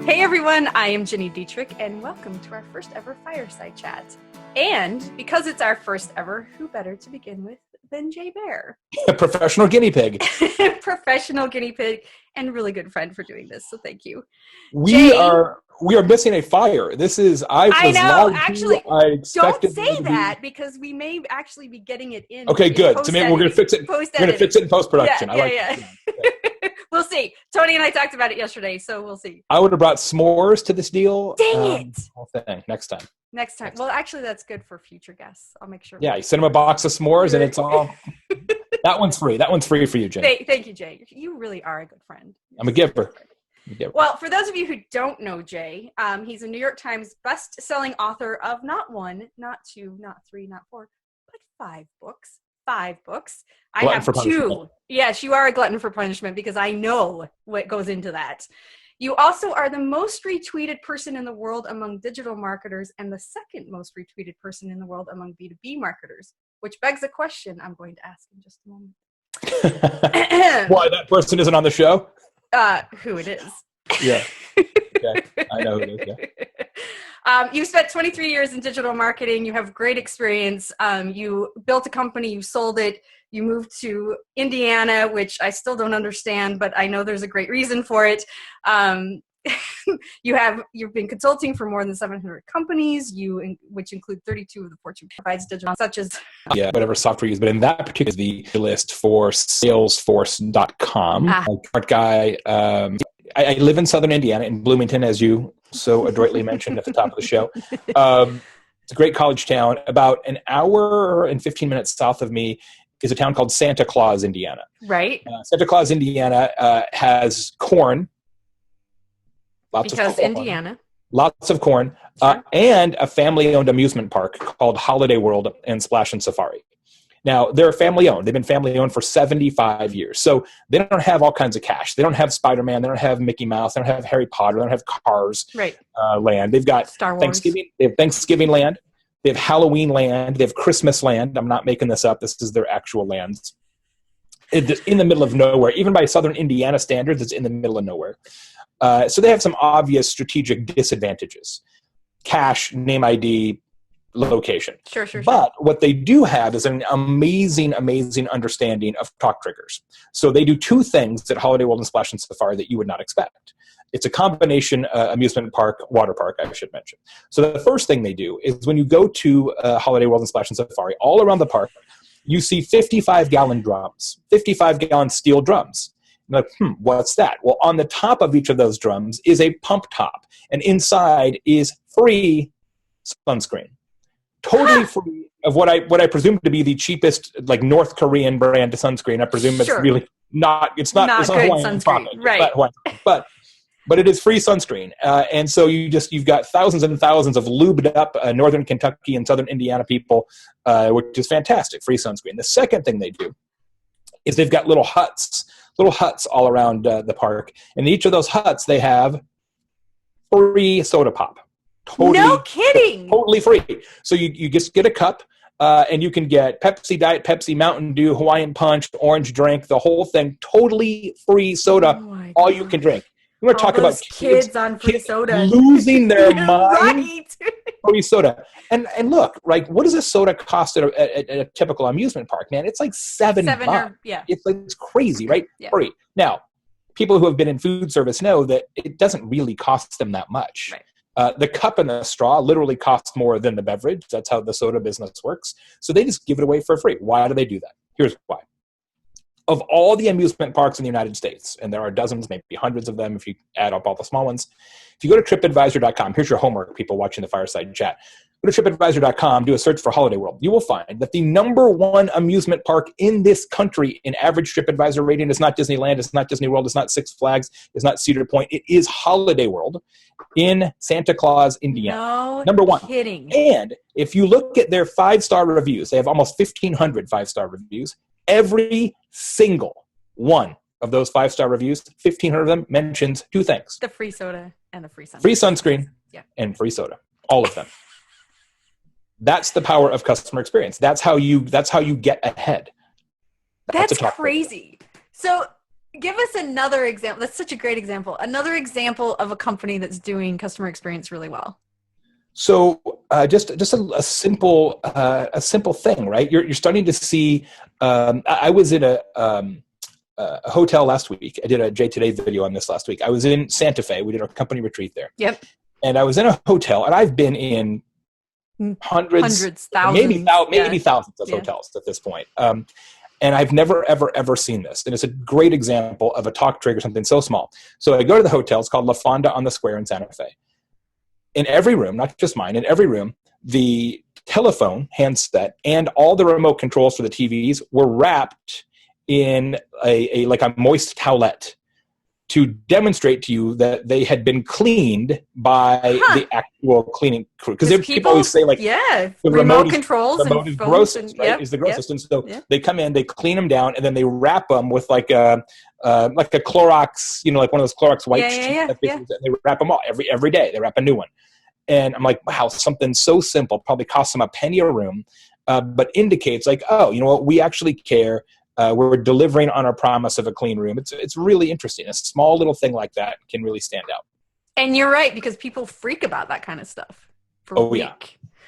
Hey everyone, I am Gini Dietrich, and welcome to our first ever Fireside Chat. And because it's our first ever, who better to begin with than Jay Baer? A professional guinea pig. Professional guiney pig, and really good friend for doing this, so thank you. We are missing a fire. This is, I know, actually, don't say that, because we may actually be getting it in. Okay, good. So maybe we're going to fix it. We're going to fix it in post-production. Yeah. We'll see. Tony and I talked about it yesterday, so we'll see. I would have brought s'mores to this deal. Dang it. Whole thing. Next time. Well, actually, that's good for future guests. I'll make sure. Yeah, you send them a box of s'mores, and it's all... That one's free. That one's free for you, Jay. Thank you, Jay. You really are a good friend. I'm a giver. Well, for those of you who don't know Jay, he's a New York Times best-selling author of not one, not two, not three, not four, but 5 books. 5 books. I have 2. Yes, you are a glutton for punishment because I know what goes into that. You also are the most retweeted person in the world among digital marketers and the second most retweeted person in the world among B2B marketers, which begs a question I'm going to ask in just a moment. Why that person isn't on the show? Who it is. Yeah. Okay. I know who it is, yeah. You spent 23 years in digital marketing. You have great experience. You built a company. You sold it. You moved to Indiana, which I still don't understand, but I know there's a great reason for it. You've been consulting for more than 700 companies, which include 32 of the Fortune provides digital, such as whatever software you use. But in that particular the list for Salesforce.com. Smart guy. I live in Southern Indiana, in Bloomington, as you so adroitly mentioned at the top of the show. It's a great college town. About an hour and 15 minutes south of me is a town called Santa Claus, Indiana. Right. Santa Claus, Indiana has corn. Because Indiana. Lots of corn. Sure. And a family-owned amusement park called Holiday World and Splash and Safari. Now, they're family-owned. They've been family-owned for 75 years. So they don't have all kinds of cash. They don't have Spider-Man. They don't have Mickey Mouse. They don't have Harry Potter. They don't have Cars land. They've got Star Wars. Thanksgiving. They have Thanksgiving land. They have Halloween land. They have Christmas land. I'm not making this up. This is their actual lands. It's in the middle of nowhere. Even by Southern Indiana standards, it's in the middle of nowhere. So they have some obvious strategic disadvantages. Cash, name ID, location. Sure. But what they do have is an amazing understanding of talk triggers. So they do 2 things at Holiday World and Splash and Safari that you would not expect. It's a combination amusement park, water park, I should mention. So the first thing they do is when you go to Holiday World and Splash and Safari, all around the park, you see 55-gallon drums, 55-gallon steel drums. You're like, what's that? Well, on the top of each of those drums is a pump top, and inside is free sunscreen. Totally free of what I presume to be the cheapest, like North Korean brand sunscreen. I presume it's really not. It's not good sunscreen, product, right? But it is free sunscreen, and so you've got thousands and thousands of lubed up Northern Kentucky and Southern Indiana people, which is fantastic. Free sunscreen. The second thing they do is they've got little huts all around the park, and in each of those huts they have free soda pop. No kidding. Totally free. So you just get a cup, and you can get Pepsi, Diet Pepsi, Mountain Dew, Hawaiian Punch, orange drink, the whole thing, totally free soda, all you can drink. You want to talk about kids on free soda losing their mind? Right. Free soda. And look, like, what does a soda cost at a typical amusement park, man? It's like $7. It's crazy, right? Yeah. Free. Now, people who have been in food service know that it doesn't really cost them that much. Right. The cup and the straw literally cost more than the beverage. That's how the soda business works. So they just give it away for free. Why do they do that? Here's why. Of all the amusement parks in the United States, and there are dozens, maybe hundreds of them if you add up all the small ones, if you go to TripAdvisor.com, here's your homework, people watching the Fireside Chat. Go to TripAdvisor.com, do a search for Holiday World. You will find that the #1 amusement park in this country in average TripAdvisor rating is not Disneyland, it's not Disney World, it's not Six Flags, it's not Cedar Point. It is Holiday World in Santa Claus, Indiana. No #1. Kidding. And if you look at their 5-star reviews, they have almost 1,500 5-star reviews. Every single one of those 5-star reviews, 1,500 of them mentions 2 things. The free soda and the free sunscreen. Free sunscreen and free soda. All of them. That's the power of customer experience. That's how you get ahead. That's crazy. So Give us another example. That's such a great example. Another example of a company that's doing customer experience really well. So just a simple thing, right? You're starting to see. I was in a hotel last week. I did a J Today video on this last week. I was in Santa Fe. We did our company retreat there. Yep. And I was in a hotel, and I've been in hundreds, thousands, maybe thousands of hotels at this point. And I've never, ever seen this. And it's a great example of a talk trigger, something so small. So I go to the hotel. It's called La Fonda on the Square in Santa Fe. In every room, not just mine, in every room, the telephone handset and all the remote controls for the TVs were wrapped in a moist towelette to demonstrate to you that they had been cleaned by the actual cleaning crew. Because people always say, like, the remote controls remote is grossest, right? Is the grossest. And so they come in, they clean them down, and then they wrap them with like a Clorox, like one of those Clorox wipes. They wrap them all every day. They wrap a new one. And I'm like, wow, something so simple probably costs them a penny a room, but indicates like, oh, you know what, we actually care. We're delivering on our promise of a clean room. It's really interesting. A small little thing like that can really stand out. And you're right, because people freak about that kind of stuff.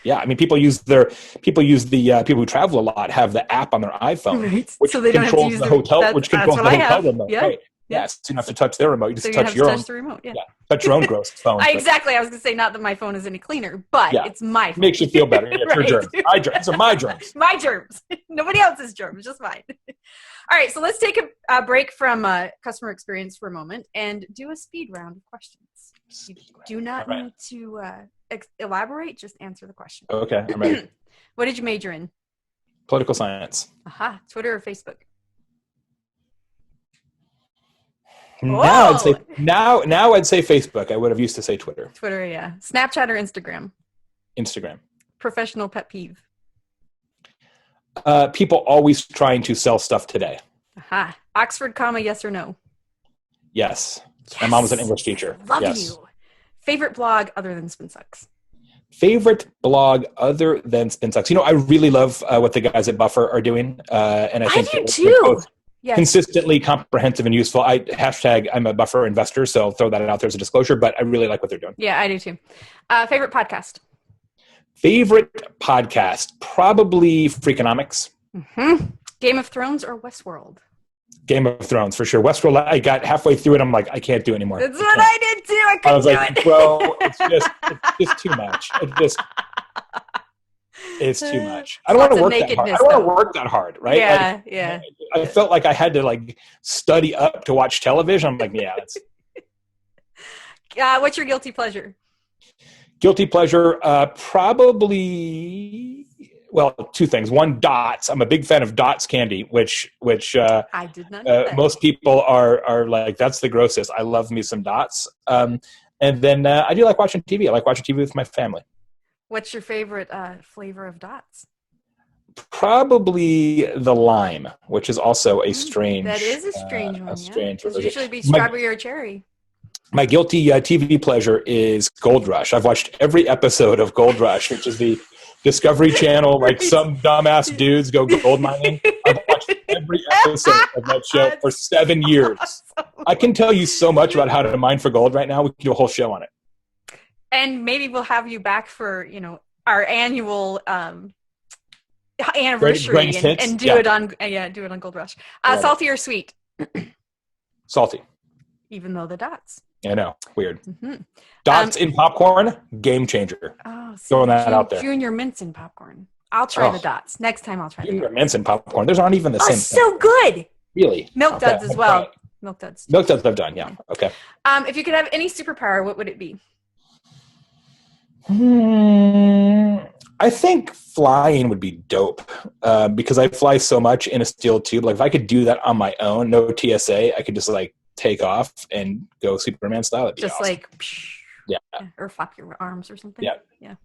Yeah. I mean, people the people who travel a lot have the app on their iPhone, which so they don't controls have to use the hotel, which controls the hotel remote. Yeah. Right. Yeah, so you don't have to touch their remote. You just touch your own. The remote. Yeah. Touch your own gross phone. Exactly. I was going to say, not that my phone is any cleaner, but it's my phone. Makes you feel better. Yeah, it's your germs. My germs. These are my germs. My germs. Nobody else's germs, just mine. All right, so let's take a break from customer experience for a moment and do a speed round of questions. You do not need to elaborate. Just answer the question. Okay, I'm ready. What did you major in? Political science. Aha. Twitter or Facebook? Now I'd say Facebook. I would have used to say Twitter. Twitter, yeah. Snapchat or Instagram? Instagram. Professional pet peeve? People always trying to sell stuff today. Aha. Oxford comma, yes or no? Yes. My mom was an English teacher. Love you. Favorite blog other than Spin Sucks? Favorite blog other than Spin Sucks? I really love what the guys at Buffer are doing. And I think do too. Yes. Consistently comprehensive and useful. I'm a Buffer investor, so I'll throw that out there as a disclosure, but I really like what they're doing. Yeah, I do too. Favorite podcast? Favorite podcast? Probably Freakonomics. Mm-hmm. Game of Thrones or Westworld? Game of Thrones, for sure. Westworld, I got halfway through it. I'm like, I can't do it anymore. That's what I did too. I was like, bro, it's just too much. It's too much. I don't want to work that hard. I don't want to work that hard, right? Yeah, yeah. I felt like I had to study up to watch television. I'm like, yeah, that's. What's your guilty pleasure? Guilty pleasure, probably. Well, two things. One, Dots. I'm a big fan of Dots candy, which I did not know that. Most people are like, that's the grossest. I love me some Dots. And then I do like watching TV. I like watching TV with my family. What's your favorite flavor of Dots? Probably the lime, which is also a strange. That is a strange one. Strange. It's usually be strawberry or cherry. My guilty TV pleasure is Gold Rush. I've watched every episode of Gold Rush, which is the Discovery Channel. Like some dumbass dudes go gold mining. I've watched every episode of that show for 7 years. Awesome. I can tell you so much about how to mine for gold right now. We can do a whole show on it. And maybe we'll have you back for, our annual anniversary and do it on Gold Rush. Salty or sweet? Salty. Even though the dots. I know. Weird. Mm-hmm. Dots in popcorn, game changer. Oh, throwing that out there. Junior mints in popcorn. I'll try the dots. Next time I'll try Junior mints in popcorn. Those aren't even the same thing. So good. Really? Milk duds as well. Milk duds. Milk duds I've done, yeah. Okay. If you could have any superpower, what would it be? I think flying would be dope because I fly so much in a steel tube. Like if I could do that on my own, no TSA, I could just take off and go Superman style. That'd be just awesome. Yeah, or flap your arms or something. Yeah.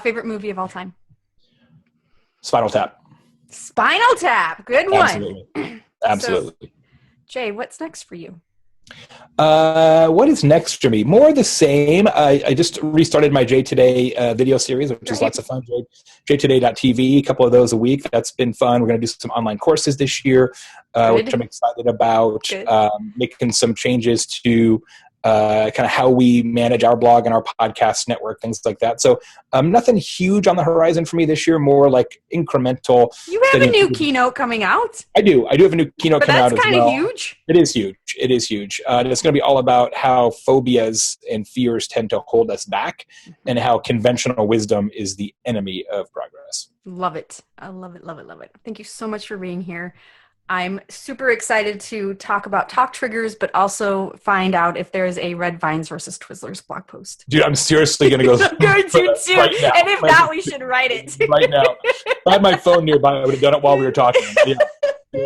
Favorite movie of all time? Spinal Tap. Spinal Tap, good one. Absolutely. So, Jay, what's next for you? What is next for me? More of the same. I just restarted my J Today video series, which is lots of fun. JToday.tv, a couple of those a week. That's been fun. We're going to do some online courses this year, which I'm excited about. Making some changes to kind of how we manage our blog and our podcast network, things like that. So nothing huge on the horizon for me this year, more like incremental. You have a new keynote coming out? I do have a new keynote coming out as well. That's kind of huge. It is huge. And it's going to be all about how phobias and fears tend to hold us back and how conventional wisdom is the enemy of progress. Love it. I love it. Thank you so much for being here. I'm super excited to talk about talk triggers, but also find out if there's a Red Vines versus Twizzlers blog post. Dude, I'm seriously going to go. I'm going to too. Right now. And if not, we should write it. Right now. If I had my phone nearby, I would have done it while we were talking. Yeah.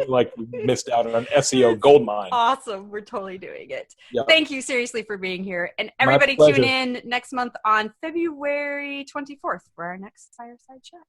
Like we missed out on an SEO goldmine. Awesome. We're totally doing it. Yep. Thank you seriously for being here. And everybody tune in next month on February 24th for our next Fireside Chat.